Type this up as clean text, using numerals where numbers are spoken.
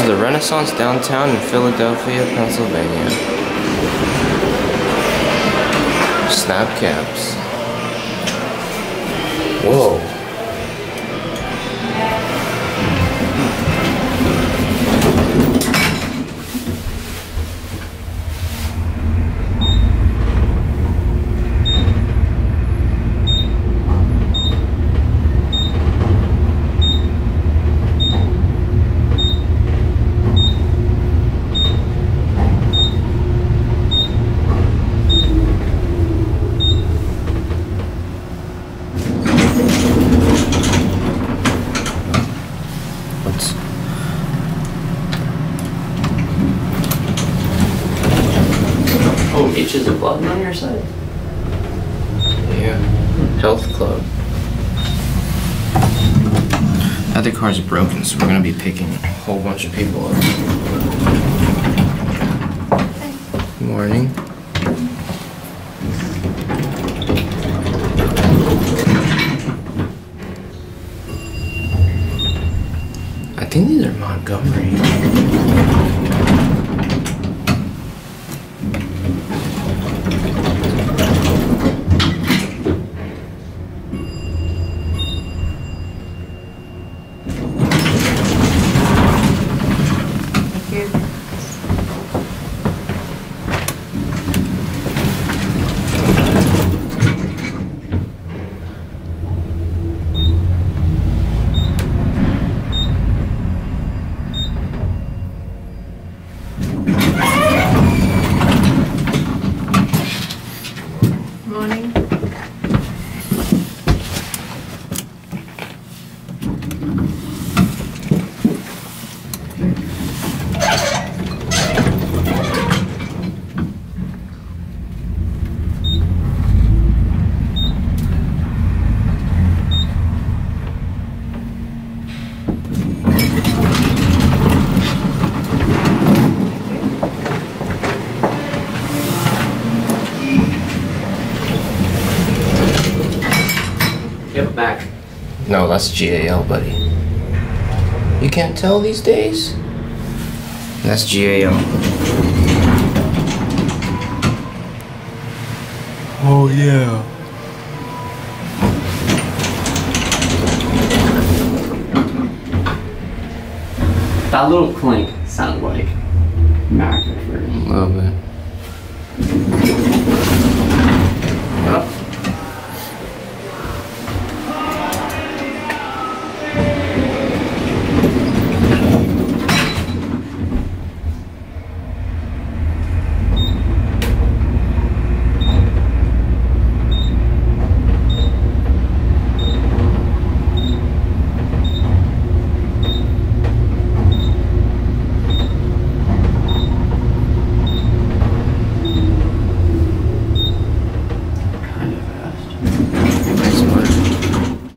is the Renaissance downtown in Philadelphia, Pennsylvania. Snap caps. Whoa. Oh, H is a button on your side? Yeah. Health club. Other car's broken, so we're gonna be picking a whole bunch of people up. Good morning. I think these are Montgomery. Morning. Yep, back. No, that's GAL, buddy. You can't tell these days? That's GAL. Oh, yeah. That little clink sounded like Mac. A little bit.